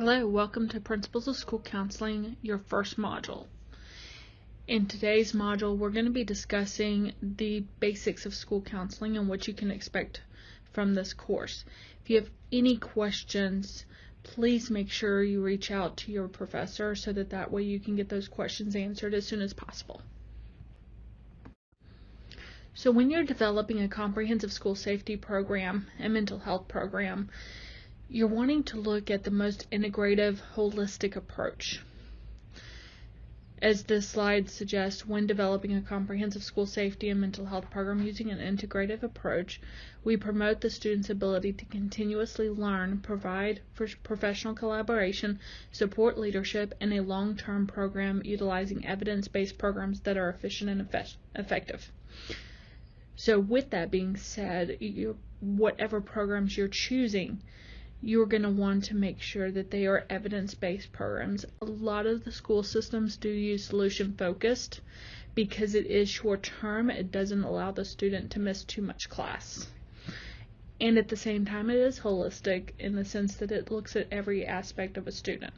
Hello, welcome to Principles of School Counseling, your first module. In today's module, we're going to be discussing the basics of school counseling and what you can expect from this course. If you have any questions, please make sure you reach out to your professor so that way you can get those questions answered as soon as possible. So when you're developing a comprehensive school safety program and mental health program, you're wanting to look at the most integrative, holistic approach. As this slide suggests, when developing a comprehensive school safety and mental health program using an integrative approach, we promote the student's ability to continuously learn, provide for professional collaboration, support leadership, and a long-term program utilizing evidence-based programs that are efficient and effective. So with that being said, whatever programs you're choosing, you're going to want to make sure that they are evidence-based programs. A lot of the school systems do use solution-focused because it is short-term. It doesn't allow the student to miss too much class. And at the same time, it is holistic in the sense that it looks at every aspect of a student.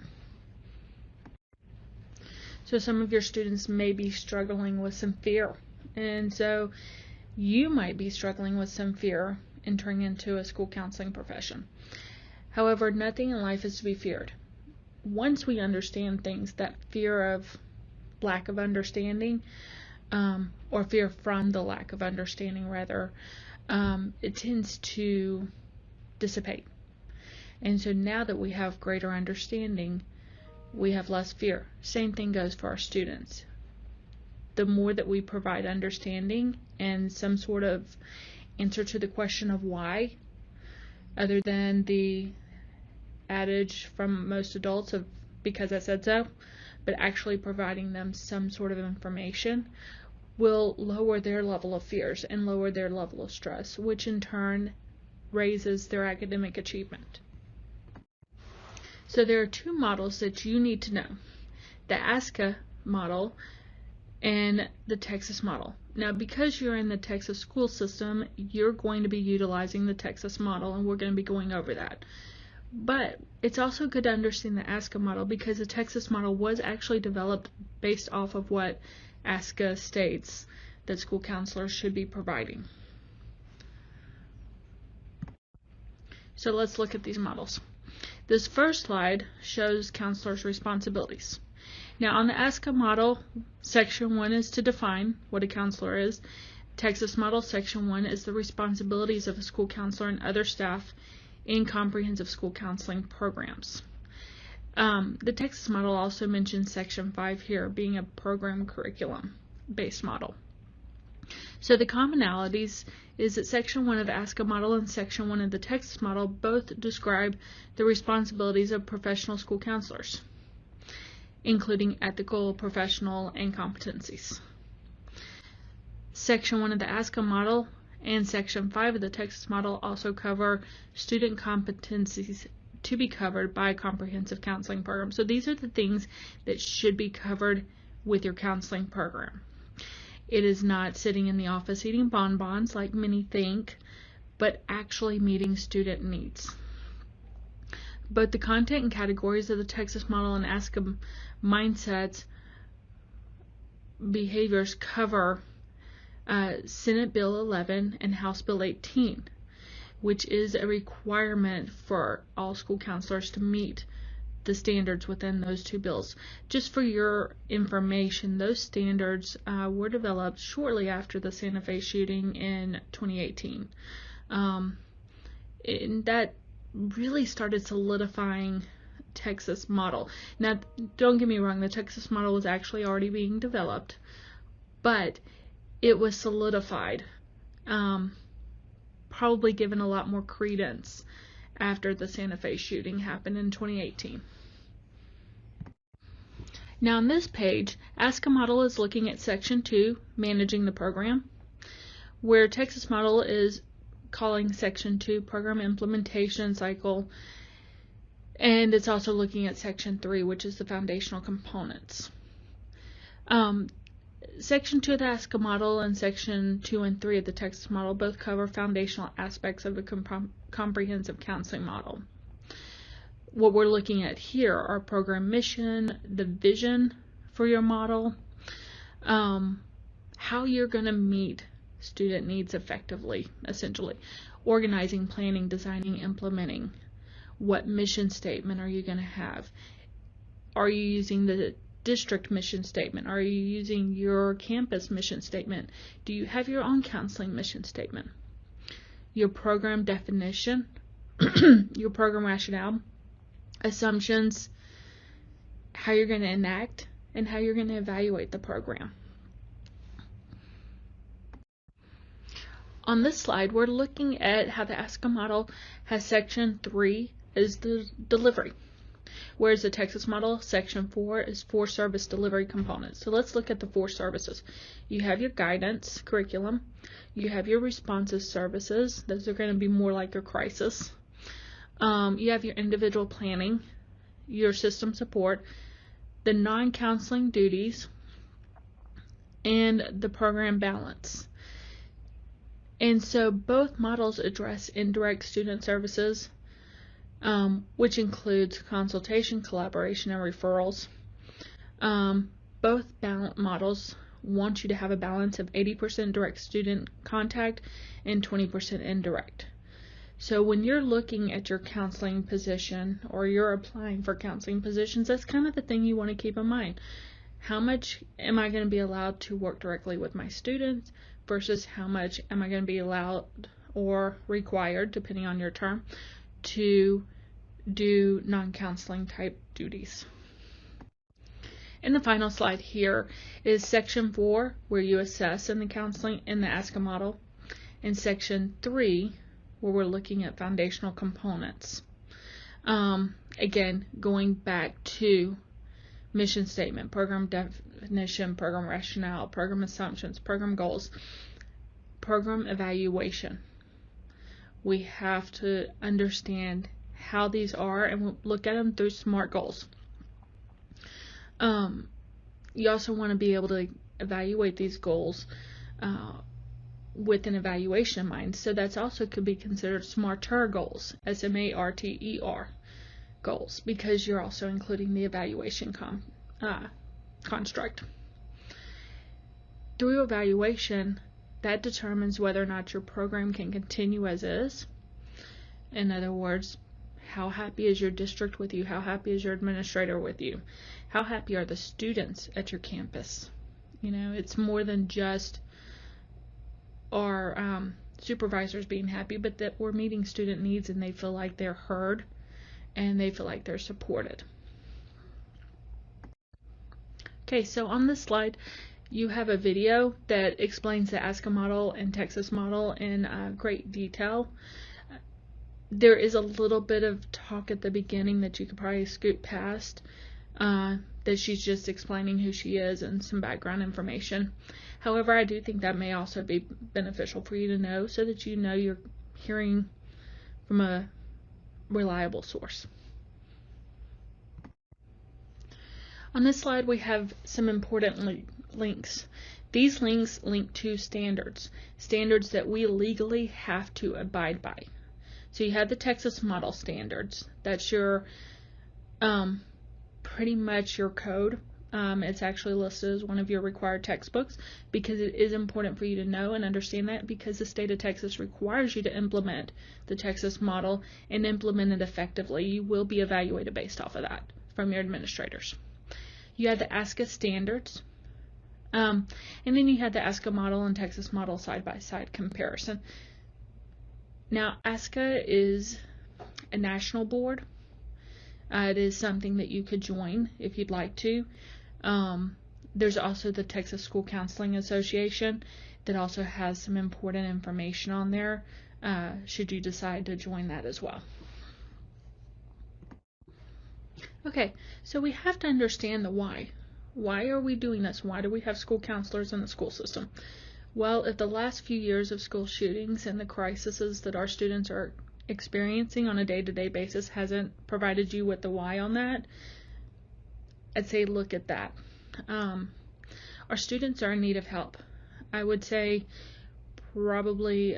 So some of your students may be struggling with some fear. And so you might be struggling with some fear entering into a school counseling profession. However, nothing in life is to be feared. Once we understand things, that fear of lack of understanding, or fear from the lack of understanding rather, it tends to dissipate. And so now that we have greater understanding, we have less fear. Same thing goes for our students. The more that we provide understanding and some sort of answer to the question of why, other than the adage from most adults of because I said so, but actually providing them some sort of information will lower their level of fears and lower their level of stress, which in turn raises their academic achievement. So there are two models that you need to know: the Eska Model and the Texas Model. Now, because you're in the Texas school system, you're going to be utilizing the Texas Model, and we're going to be going over that. But it's also good to understand the Eska Model because the Texas Model was actually developed based off of what Eska states that school counselors should be providing. So let's look at these models. This first slide shows counselors' responsibilities. Now on the Eska Model, Section 1 is to define what a counselor is. Texas Model, Section 1 is the responsibilities of a school counselor and other staff in comprehensive school counseling programs. The Texas Model also mentions Section 5 here being a program curriculum-based model. So the commonalities is that Section 1 of the Eska Model and Section 1 of the Texas Model both describe the responsibilities of professional school counselors, including ethical, professional, and competencies. Section 1 of the Eska Model and Section 5 of the Texas Model also cover student competencies to be covered by a comprehensive counseling program. So these are the things that should be covered with your counseling program. It is not sitting in the office eating bonbons like many think, but actually meeting student needs. Both the content and categories of the Texas Model and Eska mindsets behaviors cover Senate Bill 11 and House Bill 18, which is a requirement for all school counselors to meet the standards within those two bills. Just for your information, those standards were developed shortly after the Santa Fe shooting in 2018. And that really started solidifying Texas Model. Now, don't get me wrong, the Texas Model was actually already being developed, but it was solidified, probably given a lot more credence after the Santa Fe shooting happened in 2018. Now on this page, Eska Model is looking at Section 2, managing the program, where Texas Model is calling Section 2 program implementation cycle, and it's also looking at Section 3, which is the foundational components. Section 2 of the Eska Model and Section 2 and 3 of the Texas Model both cover foundational aspects of a comprehensive counseling model. what we're looking at here are program mission, the vision for your model, how you're going to meet student needs effectively, essentially, organizing, planning, designing, implementing. What mission statement are you going to have? Are you using the district mission statement? Are you using your campus mission statement? Do you have your own counseling mission statement? Your program definition, your program rationale, assumptions, how you're going to enact, and how you're going to evaluate the program. On this slide, we're looking at how the Eska model has section 3 is the delivery, whereas the Texas model, section 4 is 4 service delivery components. So let's look at the 4 services. You have your guidance curriculum, you have your responsive services, those are going to be more like your crisis. You have your individual planning, your system support, the non-counseling duties, and the program balance. And so both models address indirect student services, which includes consultation, collaboration, and referrals. Both models want you to have a balance of 80% direct student contact and 20% indirect. So when you're looking at your counseling position or you're applying for counseling positions, that's kind of the thing you want to keep in mind. How much am I going to be allowed to work directly with my students versus how much am I going to be allowed or required, depending on your term, to do non-counseling type duties. And the final slide here is section 4, where you assess in the counseling in the Eska model, and section 3, where we're looking at foundational components. Again, going back to mission statement, program definition, program rationale, program assumptions, program goals, program evaluation. We have to understand how these are and we'll look at them through SMART goals. You also want to be able to evaluate these goals with an evaluation in mind. So that's also could be considered SMARTER goals, SMARTER goals, because you're also including the evaluation construct. Through evaluation, that determines whether or not your program can continue as is. In other words, how happy is your district with you? How happy is your administrator with you? How happy are the students at your campus? You know, it's more than just our supervisors being happy, but that we're meeting student needs and they feel like they're heard and they feel like they're supported. Okay, so on this slide, you have a video that explains the Eska model and Texas model in great detail. There is a little bit of talk at the beginning that you could probably scoot past, that she's just explaining who she is and some background information. However, I do think that may also be beneficial for you to know so that you know you're hearing from a reliable source. On this slide, we have some important links. These links link to standards that we legally have to abide by. So you have the Texas model standards. That's your pretty much your code. It's actually listed as one of your required textbooks because it is important for you to know and understand that, because the state of Texas requires you to implement the Texas model and implement it effectively. You will be evaluated based off of that from your administrators. You have the Eska standards, and then you have the Eska model and Texas model side-by-side comparison. Now, Eska is a national board. It is something that you could join if you'd like to. There's also the Texas School Counseling Association that also has some important information on there, should you decide to join that as well. Okay, so we have to understand the why. Why are we doing this? Why do we have school counselors in the school system? Well, if the last few years of school shootings and the crises that our students are experiencing on a day-to-day basis hasn't provided you with the why on that, I'd say look at that. Our students are in need of help. I would say probably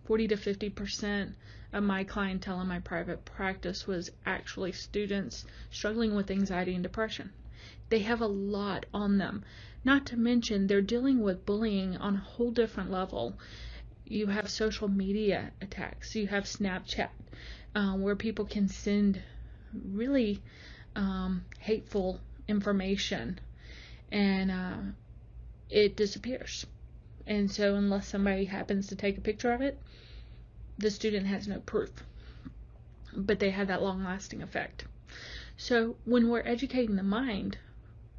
40 to 50% of my clientele in my private practice was actually students struggling with anxiety and depression. They have a lot on them. Not to mention, they're dealing with bullying on a whole different level. You have social media attacks. You have Snapchat, where people can send really hateful information, and it disappears. And so unless somebody happens to take a picture of it, the student has no proof. But they have that long-lasting effect. So when we're educating the mind,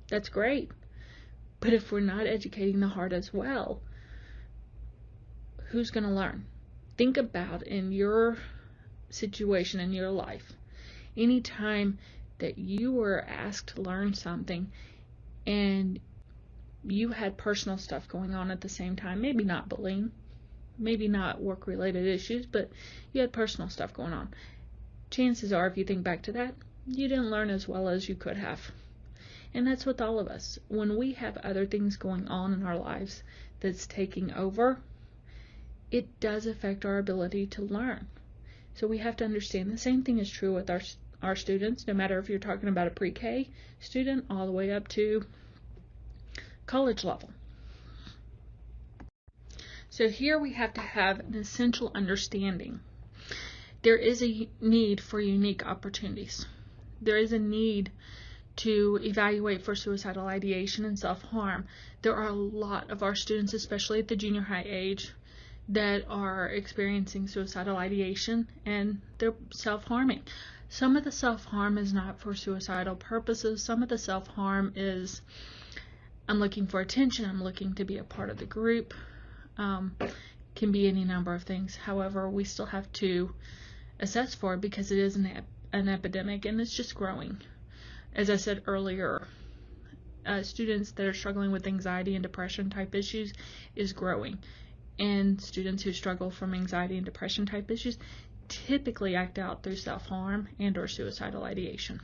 that's great. But if we're not educating the heart as well, who's going to learn? Think about in your situation in your life, anytime that you were asked to learn something and you had personal stuff going on at the same time, maybe not bullying, maybe not work-related issues, but you had personal stuff going on. Chances are, if you think back to that, you didn't learn as well as you could have. And that's with all of us. When we have other things going on in our lives that's taking over, it does affect our ability to learn. So we have to understand the same thing is true with our students, no matter if you're talking about a pre-K student all the way up to college level. So here we have to have an essential understanding. There is a need for unique opportunities. There is a need to evaluate for suicidal ideation and self-harm. There are a lot of our students, especially at the junior high age, that are experiencing suicidal ideation and they're self-harming. Some of the self-harm is not for suicidal purposes. Some of the self-harm is, I'm looking for attention, I'm looking to be a part of the group. Can be any number of things. However, we still have to assess for it because it is an epidemic and it's just growing. As I said earlier, students that are struggling with anxiety and depression type issues is growing. And students who struggle from anxiety and depression type issues typically act out through self-harm and or suicidal ideation.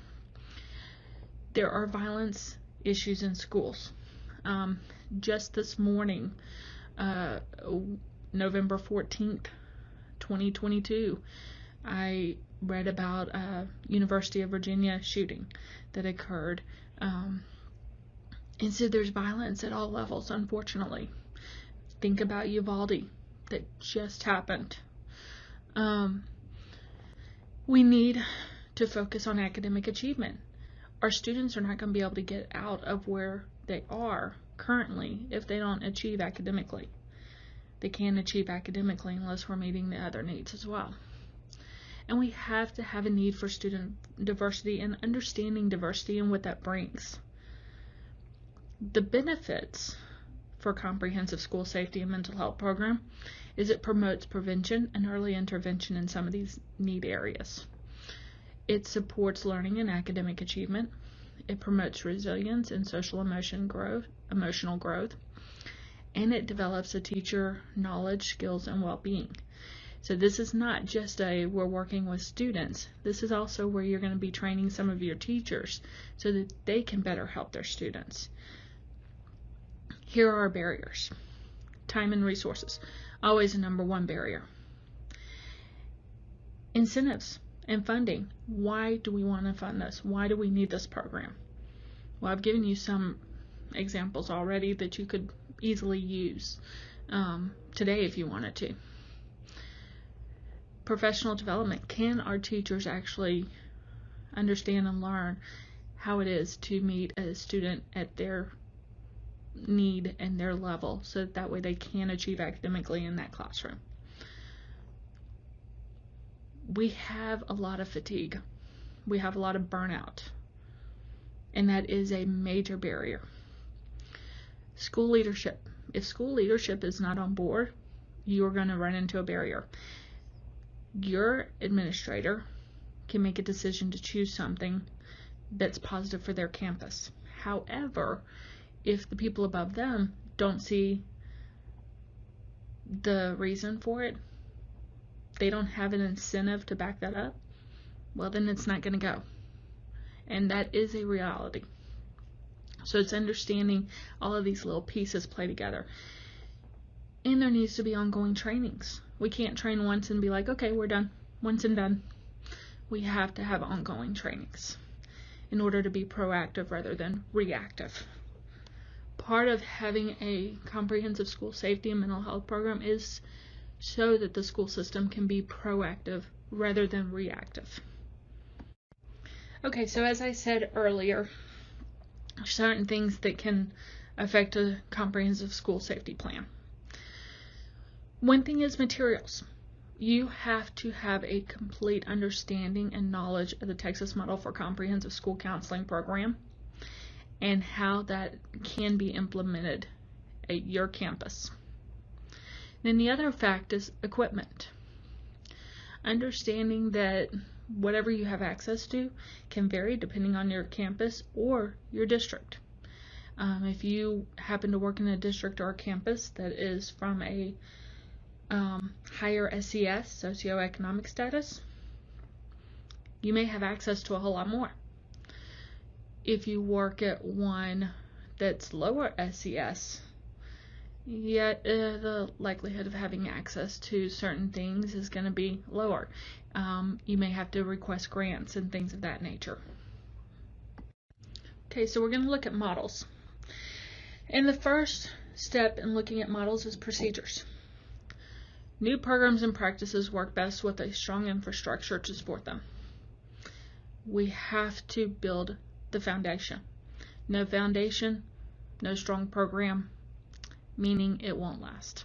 There are violence issues in schools. Just this morning, November 14th, 2022, I read about a University of Virginia shooting that occurred. And so there's violence at all levels, unfortunately. Think about Uvalde that just happened. We need to focus on academic achievement. Our students are not going to be able to get out of where they are currently if they don't achieve academically. They can't achieve academically unless we're meeting the other needs as well. And we have to have a need for student diversity and understanding diversity and what that brings. The benefits for comprehensive school safety and mental health program is it promotes prevention and early intervention in some of these need areas. It supports learning and academic achievement. It promotes resilience and social emotional growth. And it develops a teacher knowledge, skills, and well-being. So this is not just we're working with students. This is also where you're going to be training some of your teachers so that they can better help their students. Here are our barriers. Time and resources, always a number one barrier. Incentives and funding. Why do we want to fund this? Why do we need this program? Well, I've given you some examples already that you could easily use today if you wanted to. Professional development. Can our teachers actually understand and learn how it is to meet a student at their need and their level so that way they can achieve academically in that classroom? We have a lot of fatigue. We have a lot of burnout. And that is a major barrier. School leadership. If school leadership is not on board, you're going to run into a barrier. Your administrator can make a decision to choose something that's positive for their campus. However, if the people above them don't see the reason for it, they don't have an incentive to back that up, well, then it's not going to go. And that is a reality. So it's understanding all of these little pieces play together. And there needs to be ongoing trainings. We can't train once and be like, okay, we're done. once and done. We have to have ongoing trainings in order to be proactive rather than reactive. Part of having a comprehensive school safety and mental health program is so that the school system can be proactive rather than reactive. Okay, so as I said earlier, certain things that can affect a comprehensive school safety plan. One thing is materials. You have to have a complete understanding and knowledge of the Texas Model for Comprehensive School Counseling Program and how that can be implemented at your campus. Then the other fact is equipment. Understanding that whatever you have access to can vary depending on your campus or your district. If you happen to work in a district or a campus that is from a higher SES, socioeconomic status, you may have access to a whole lot more. If you work at one that's lower SES, yet the likelihood of having access to certain things is going to be lower. You may have to request grants and things of that nature. Okay, so we're going to look at models. And the first step in looking at models is procedures. New programs and practices work best with a strong infrastructure to support them. We have to build the foundation. No foundation, no strong program, meaning it won't last.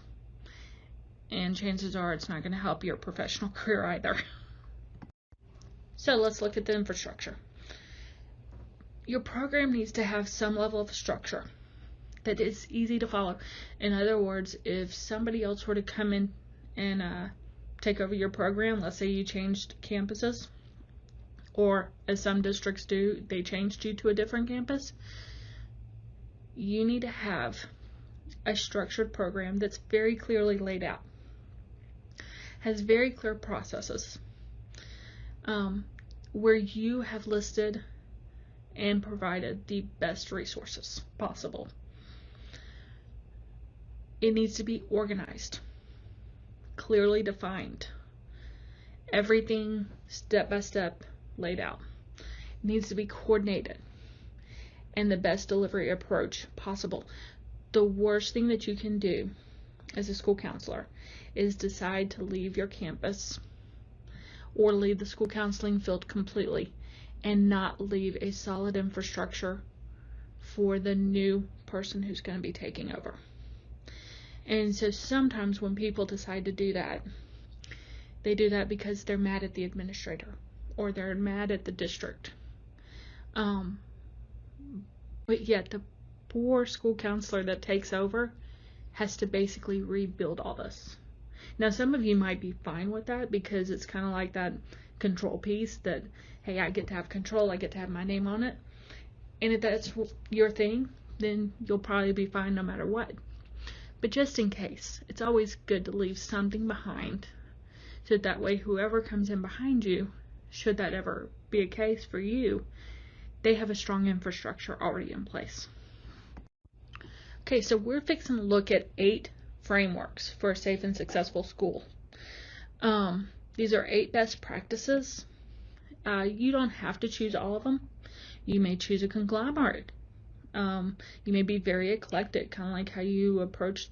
And chances are it's not going to help your professional career either. So let's look at the infrastructure. Your program needs to have some level of structure that is easy to follow. In other words, if somebody else were to come in and take over your program, let's say you changed campuses, or as some districts do, they changed you to a different campus, you need to have a structured program that's very clearly laid out, has very clear processes, where you have listed and provided the best resources possible. It needs to be organized, clearly defined, everything step by step laid out. It needs to be coordinated and the best delivery approach possible. The worst thing that you can do as a school counselor is decide to leave your campus or leave the school counseling field completely and not leave a solid infrastructure for the new person who's going to be taking over. And so sometimes when people decide to do that, they do that because they're mad at the administrator or they're mad at the district. But yet the poor school counselor that takes over has to basically rebuild all this. Now some of you might be fine with that because it's kind of like that control piece that, hey, I get to have control, I get to have my name on it. And if that's your thing, then you'll probably be fine no matter what. But just in case, it's always good to leave something behind so that way whoever comes in behind you, should that ever be a case for you, they have a strong infrastructure already in place. Okay, so we're fixing to look at 8 frameworks for a safe and successful school. These are 8 best practices. You don't have to choose all of them. You may choose a conglomerate. You may be very eclectic, kind of like how you approach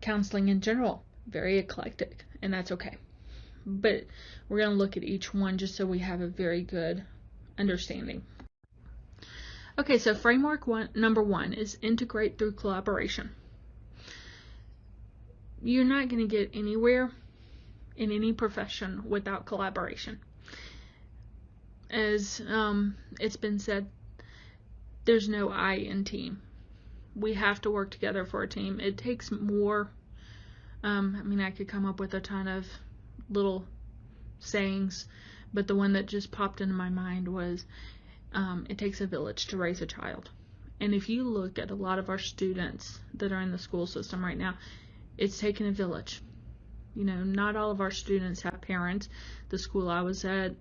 counseling in general. Very eclectic, and that's okay. But we're going to look at each one just so we have a very good understanding. Okay, so framework number 1 is integrate through collaboration. You're not going to get anywhere in any profession without collaboration. As it's been said, there's no I in team. We have to work together for a team. It takes more. I could come up with a ton of little sayings, but the one that just popped into my mind was, it takes a village to raise a child. And if you look at a lot of our students that are in the school system right now, it's taken a village. You know, not all of our students have parents. The school I was at,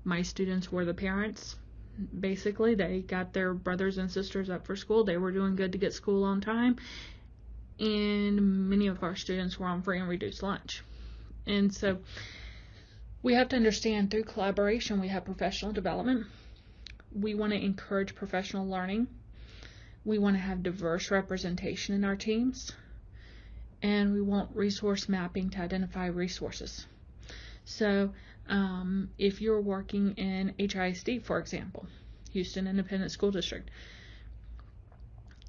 my students were the parents. Basically, they got their brothers and sisters up for school. They were doing good to get school on time. And many of our students were on free and reduced lunch. And so we have to understand through collaboration we have professional development. We want to encourage professional learning. We want to have diverse representation in our teams. And we want resource mapping to identify resources. So if you're working in HISD, for example, Houston Independent School District,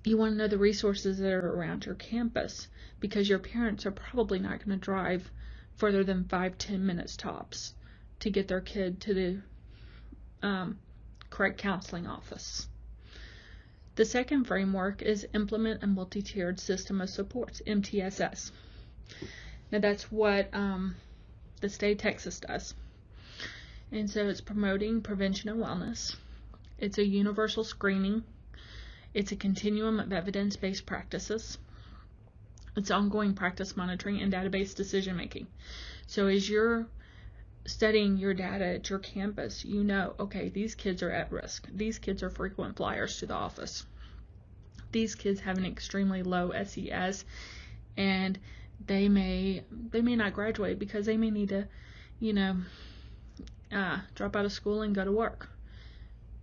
you want to know the resources that are around your campus, because your parents are probably not going to drive further than 5-10 minutes tops to get their kid to the correct counseling office. The second framework is implement a multi-tiered system of supports, MTSS. Now that's what the state of Texas does. And so it's promoting prevention and wellness. It's a universal screening. It's a continuum of evidence-based practices. It's ongoing practice monitoring and database decision making. So as you're studying your data at your campus, you know, okay, these kids are at risk. These kids are frequent flyers to the office. These kids have an extremely low SES, and they may not graduate because they may need to, drop out of school and go to work.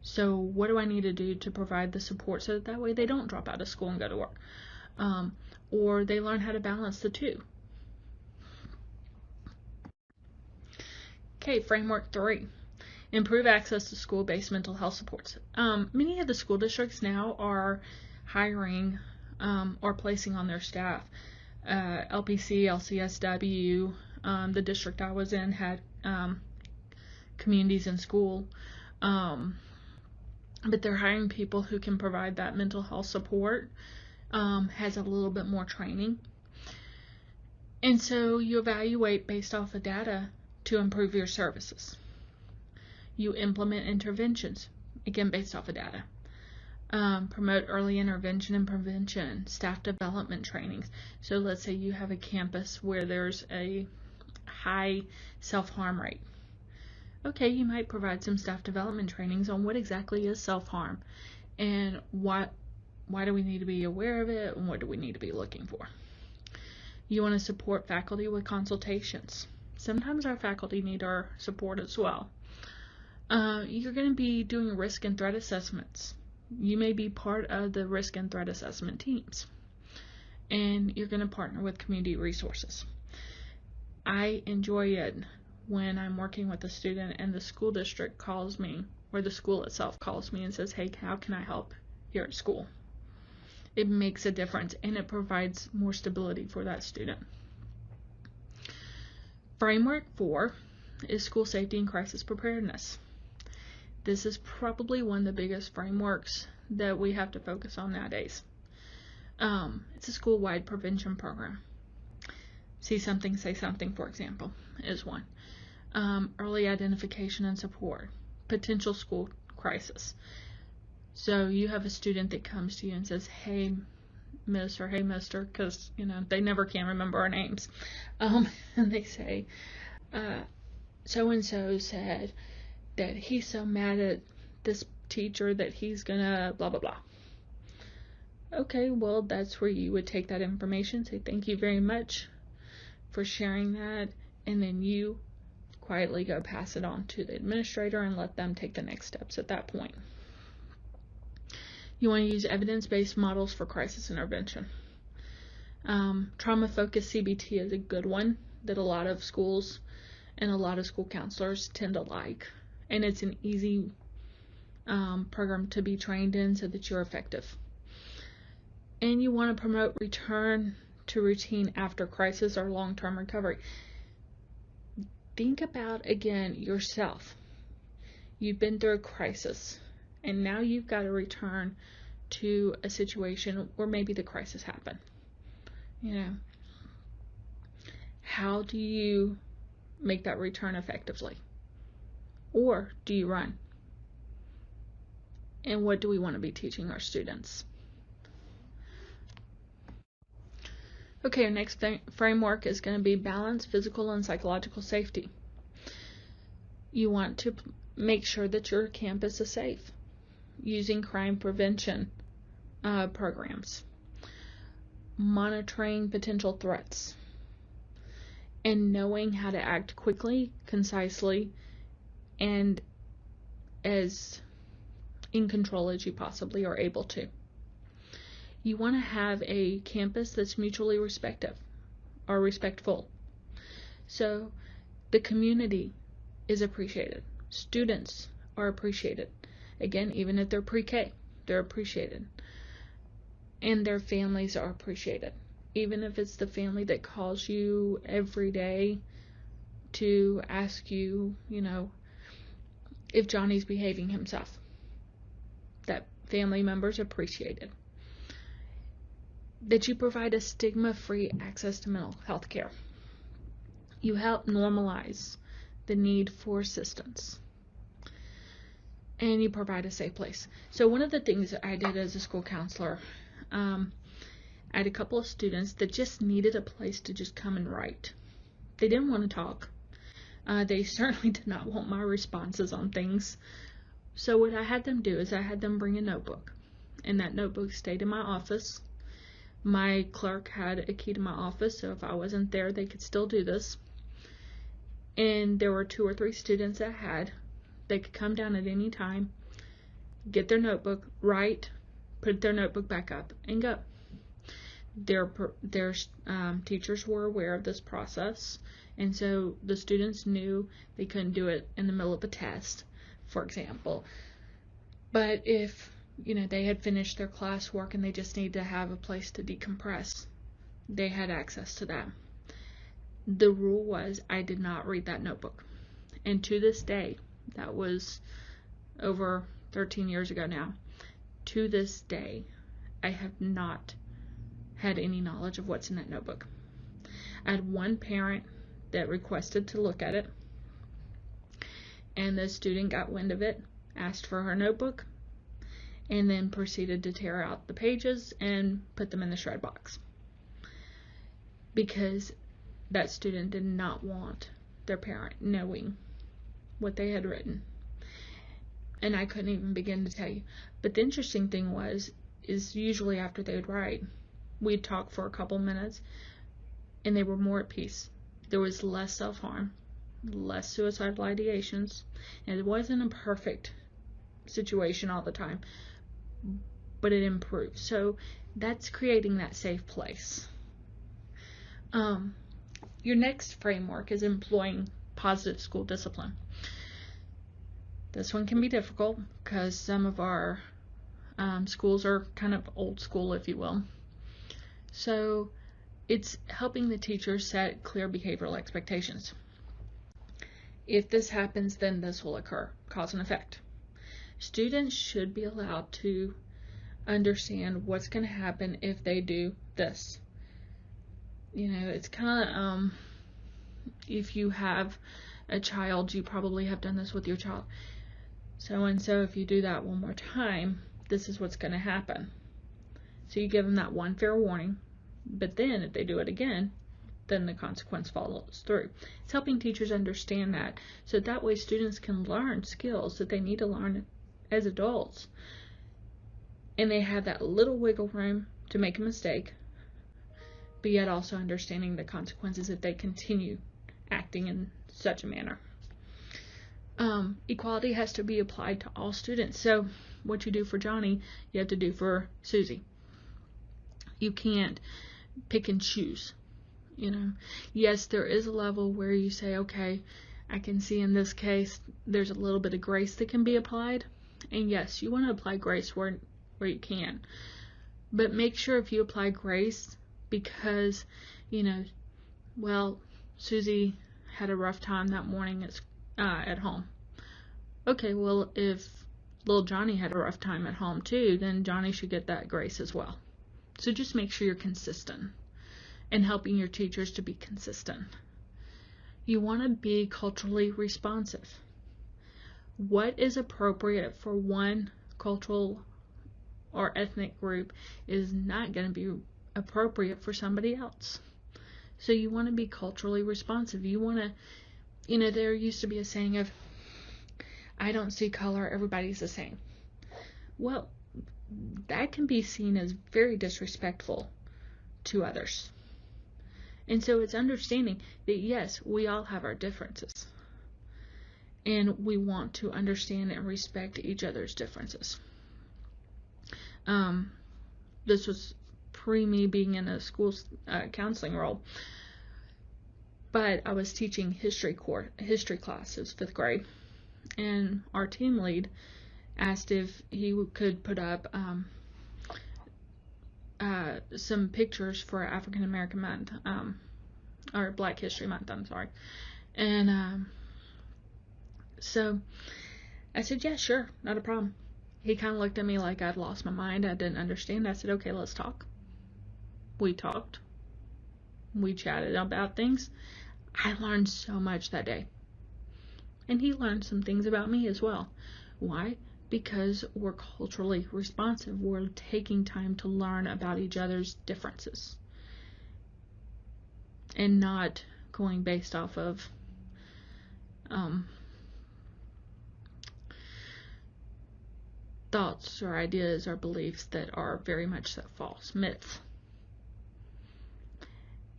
So what do I need to do to provide the support so that way they don't drop out of school and go to work? Or they learn how to balance the two. Okay, framework 3. Improve access to school-based mental health supports. Many of the school districts now are hiring or placing on their staff LPC, LCSW. The district I was in had communities in school. But they're hiring people who can provide that mental health support, has a little bit more training. And so you evaluate based off of data to improve your services. You implement interventions, again based off of data. Promote early intervention and prevention, staff development trainings. So let's say you have a campus where there's a high self-harm rate. Okay, you might provide some staff development trainings on what exactly is self-harm and why do we need to be aware of it and what do we need to be looking for. You want to support faculty with consultations. Sometimes our faculty need our support as well. You're going to be doing risk and threat assessments. You may be part of the risk and threat assessment teams, and you're going to partner with community resources. I enjoy it when I'm working with a student and the school district calls me, or the school itself calls me and says, hey, how can I help here at school? It makes a difference and it provides more stability for that student. Framework 4 is school safety and crisis preparedness. This is probably one of the biggest frameworks that we have to focus on nowadays. It's a school-wide prevention program. See something, say something, for example, is one. Early identification and support, potential school crisis. So you have a student that comes to you and says, hey, miss, or hey, mister, because, they never can remember our names. And they say, so-and-so said that he's so mad at this teacher that he's gonna blah, blah, blah. Okay, well, that's where you would take that information, say thank you very much for sharing that, and then you quietly go pass it on to the administrator and let them take the next steps at that point. You want to use evidence-based models for crisis intervention. Trauma-focused CBT is a good one that a lot of schools and a lot of school counselors tend to like, and it's an easy program to be trained in so that you're effective. And you want to promote return to routine after crisis or long-term recovery. Think about, again, yourself. You've been through a crisis, and now you've got to return to a situation where maybe the crisis happened. How do you make that return effectively? Or do you run? And what do we want to be teaching our students? Okay, our next framework is going to be balance, physical, and psychological safety. You want to make sure that your campus is safe using crime prevention programs, monitoring potential threats, and knowing how to act quickly, concisely, and as in control as you possibly are able to. You want to have a campus that's mutually respectful. So the community is appreciated. Students are appreciated. Again, even if they're pre-K, they're appreciated. And their families are appreciated. Even if it's the family that calls you every day to ask you, if Johnny's behaving himself. That family member's appreciated. That you provide a stigma-free access to mental health care. You help normalize the need for assistance. And you provide a safe place. So one of the things that I did as a school counselor, I had a couple of students that just needed a place to just come and write. They didn't want to talk. They certainly did not want my responses on things. So what I had them do is I had them bring a notebook. And that notebook stayed in my office. My clerk had a key to my office, so if I wasn't there, they could still do this. And there were 2 or 3 students they could come down at any time, get their notebook, write, put their notebook back up, and go. Their teachers were aware of this process, and so the students knew they couldn't do it in the middle of a test, for example. But if they had finished their classwork and they just needed to have a place to decompress, they had access to that. The rule was I did not read that notebook. And to this day, that was over 13 years ago now, to this day, I have not had any knowledge of what's in that notebook. I had one parent that requested to look at it, and the student got wind of it, asked for her notebook, and then proceeded to tear out the pages and put them in the shred box. Because that student did not want their parent knowing what they had written. And I couldn't even begin to tell you. But the interesting thing is usually after they would write, we'd talk for a couple minutes, and they were more at peace. There was less self-harm, less suicidal ideations, and it wasn't a perfect situation all the time, but it improved. So that's creating that safe place. Your next framework is employing positive school discipline. This one can be difficult because some of our schools are kind of old school, if you will. So it's helping the teachers set clear behavioral expectations. If this happens, then this will occur, cause and effect. Students should be allowed to understand what's going to happen if they do this. It's kind of, if you have a child, you probably have done this with your child. So and so, if you do that one more time, this is what's going to happen. So you give them that one fair warning, but then if they do it again, then the consequence follows through. It's helping teachers understand that, so that way students can learn skills that they need to learn as adults. And they have that little wiggle room to make a mistake, but yet also understanding the consequences if they continue acting in such a manner. Equality has to be applied to all students. So what you do for Johnny, you have to do for Susie. You can't pick and choose. Yes, there is a level where you say, okay, I can see in this case there's a little bit of grace that can be applied. And yes, you want to apply grace where you can. But make sure if you apply grace, because, Susie had a rough time that morning at home. Okay, well, if little Johnny had a rough time at home too, then Johnny should get that grace as well. So just make sure you're consistent and helping your teachers to be consistent. You want to be culturally responsive. What is appropriate for one cultural or ethnic group is not going to be appropriate for somebody else. So you want to be culturally responsive. You want to, there used to be a saying of, I don't see color, everybody's the same. Well, that can be seen as very disrespectful to others. And so it's understanding that, yes, we all have our differences. And we want to understand and respect each other's differences. This was pre me being in a school counseling role. But I was teaching history class. It was 5th grade. And our team lead asked if he could put up some pictures for African American Month, or Black History Month, I'm sorry. And so I said, yeah, sure, not a problem. He kind of looked at me like I'd lost my mind. I didn't understand. I said, okay, let's talk. We talked. We chatted about things. I learned so much that day. And he learned some things about me as well. Why? Because we're culturally responsive. We're taking time to learn about each other's differences. And not going based off of thoughts or ideas or beliefs that are very much so false, myths.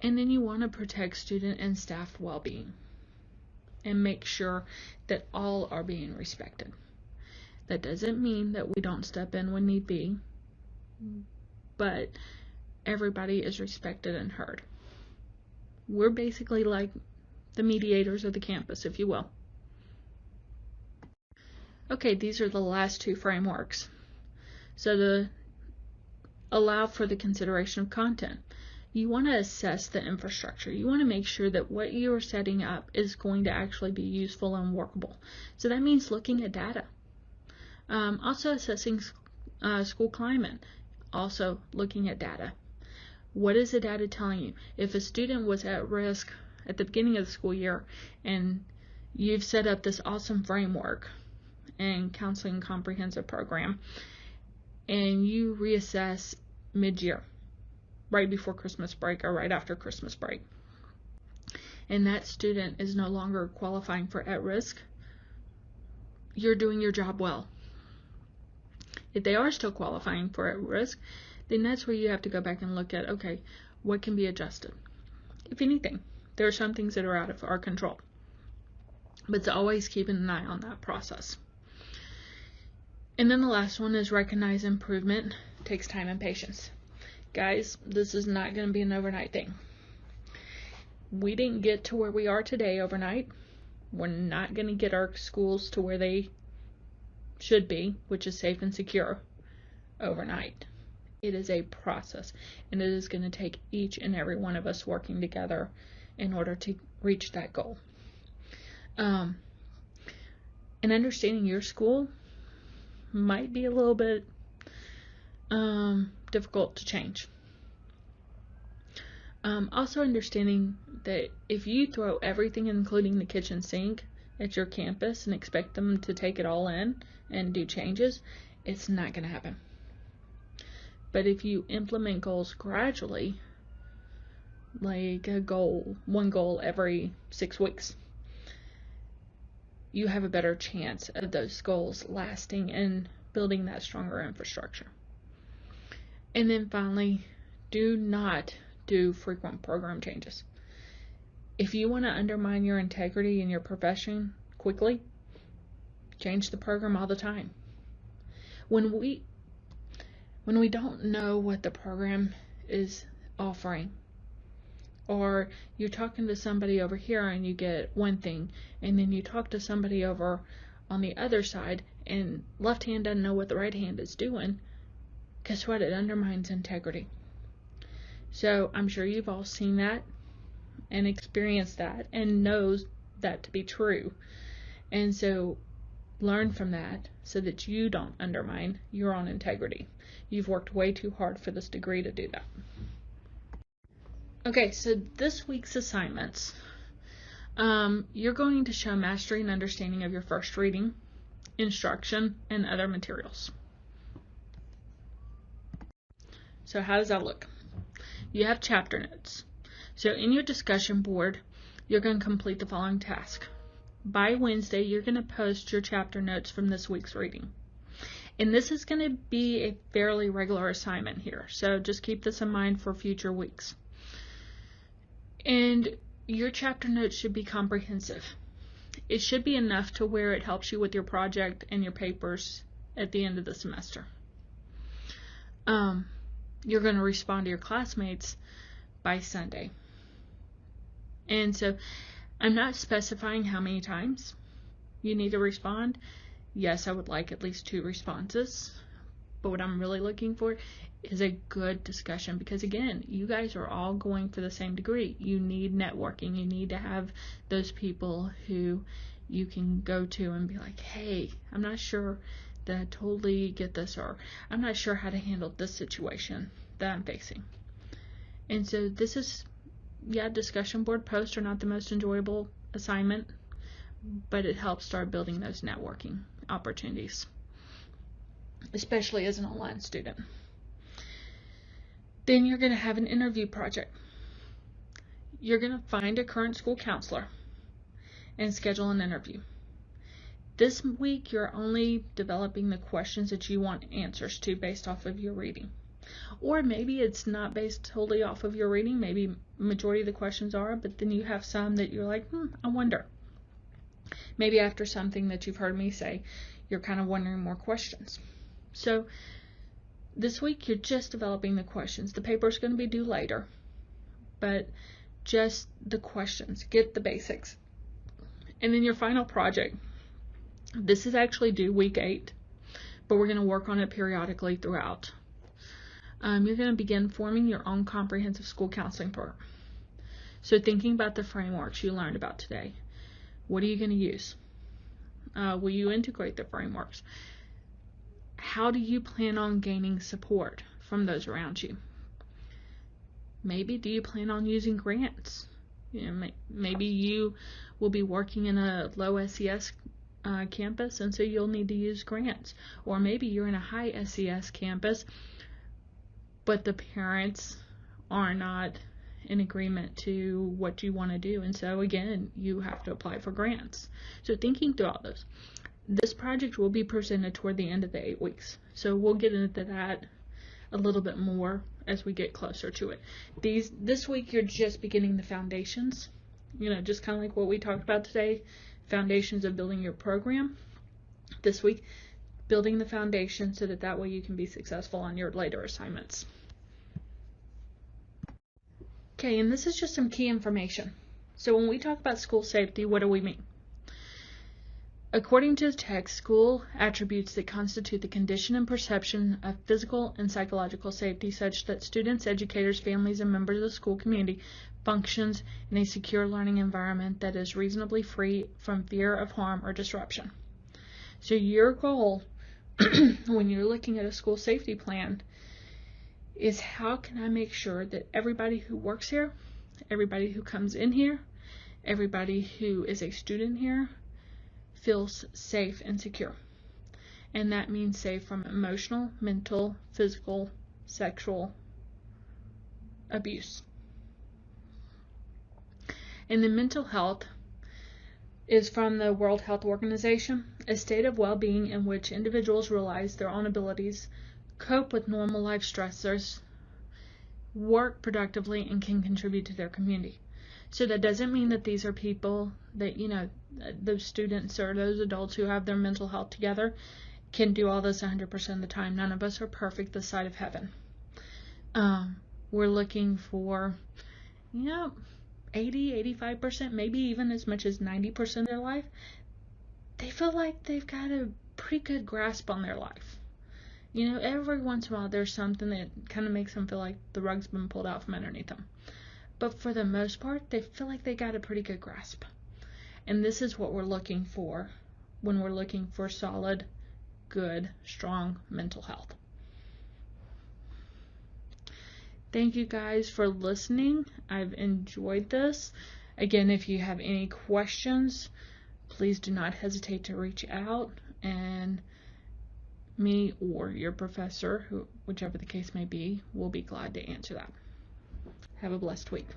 And then you want to protect student and staff well-being and make sure that all are being respected. That doesn't mean that we don't step in when need be, but everybody is respected and heard. We're basically like the mediators of the campus, if you will. Okay, these are the last 2 frameworks. So to allow for the consideration of content, you want to assess the infrastructure. You want to make sure that what you are setting up is going to actually be useful and workable. So that means looking at data. Also assessing school climate. Also looking at data. What is the data telling you? If a student was at risk at the beginning of the school year and you've set up this awesome framework and counseling comprehensive program and you reassess mid-year, right before Christmas break or right after Christmas break, and that student is no longer qualifying for at risk, you're doing your job well. If they are still qualifying for at risk, then that's where you have to go back and look at, okay, what can be adjusted? If anything, there are some things that are out of our control. But it's always keeping an eye on that process. And then the last one is recognize improvement takes time and patience. Guys, this is not going to be an overnight thing. We didn't get to where we are today overnight. We're not going to get our schools to where they should be, which is safe and secure, overnight. It is a process, and it is going to take each and every one of us working together in order to reach that goal. And understanding your school might be a little bit difficult to change. Also understanding that if you throw everything, including the kitchen sink, at your campus and expect them to take it all in and do changes, it's not going to happen. But if you implement goals gradually, like one goal every 6 weeks, you have a better chance of those goals lasting and building that stronger infrastructure. And then finally, do not do frequent program changes. If you want to undermine your integrity in your profession quickly, change the program all the time. When we don't know what the program is offering, or you're talking to somebody over here and you get one thing, and then you talk to somebody over on the other side and left hand doesn't know what the right hand is doing, guess what? It undermines integrity. So I'm sure you've all seen that and experienced that and knows that to be true. And so learn from that so that you don't undermine your own integrity. You've worked way too hard for this degree to do that. Okay, so this week's assignments. You're going to show mastery and understanding of your first reading, instruction, and other materials. So how does that look? You have chapter notes. So in your discussion board, you're going to complete the following task. By Wednesday, you're going to post your chapter notes from this week's reading. And this is going to be a fairly regular assignment here, so just keep this in mind for future weeks. And your chapter notes should be comprehensive. It should be enough to where it helps you with your project and your papers at the end of the semester. You're going to respond to your classmates by Sunday. And so I'm not specifying how many times you need to respond. Yes, I would like at least 2 responses. But what I'm really looking for is a good discussion, because again, you guys are all going for the same degree. You need networking. You need to have those people who you can go to and be like, hey, I'm not sure that I totally get this, or I'm not sure how to handle this situation that I'm facing. And so this is, discussion board posts are not the most enjoyable assignment, but it helps start building those networking opportunities, especially as an online student. Then you're going to have an interview project. You're going to find a current school counselor and schedule an interview. This week, you're only developing the questions that you want answers to based off of your reading. Or maybe it's not based totally off of your reading. Maybe majority of the questions are, but then you have some that you're like, I wonder. Maybe after something that you've heard me say, you're kind of wondering more questions. So this week, you're just developing the questions. The paper is going to be due later, but just the questions. Get the basics. And then your final project. This is actually due week 8, but we're going to work on it periodically throughout. You're going to begin forming your own comprehensive school counseling program. So thinking about the frameworks you learned about today. What are you going to use? Will you integrate the frameworks? How do you plan on gaining support from those around you? Maybe do you plan on using grants? Maybe you will be working in a low SES campus, and so you'll need to use grants. Or maybe you're in a high SES campus, but the parents are not in agreement to what you want to do, and so again, you have to apply for grants. So thinking through all those. This project will be presented toward the end of the 8 weeks, so we'll get into that a little bit more as we get closer to it. This week, you're just beginning the foundations, just kind of like what we talked about today, foundations of building your program. This week, building the foundation so that way you can be successful on your later assignments. Okay, and this is just some key information. So when we talk about school safety, what do we mean? According to the text, school attributes that constitute the condition and perception of physical and psychological safety such that students, educators, families, and members of the school community functions in a secure learning environment that is reasonably free from fear of harm or disruption. So your goal when you're looking at a school safety plan is, how can I make sure that everybody who works here, everybody who comes in here, everybody who is a student here feels safe and secure. And that means safe from emotional, mental, physical, sexual abuse. And the mental health is from the World Health Organization, a state of well-being in which individuals realize their own abilities, cope with normal life stressors, work productively, and can contribute to their community. So that doesn't mean that these are people that, those students or those adults who have their mental health together can do all this 100% of the time. None of us are perfect this side of heaven. We're looking for, 80, 85%, maybe even as much as 90% of their life, they feel like they've got a pretty good grasp on their life. Every once in a while there's something that kind of makes them feel like the rug's been pulled out from underneath them. But for the most part, they feel like they got a pretty good grasp. And this is what we're looking for when we're looking for solid, good, strong mental health. Thank you guys for listening. I've enjoyed this. Again, if you have any questions, please do not hesitate to reach out, and me or your professor, whichever the case may be, will be glad to answer that. Have a blessed week.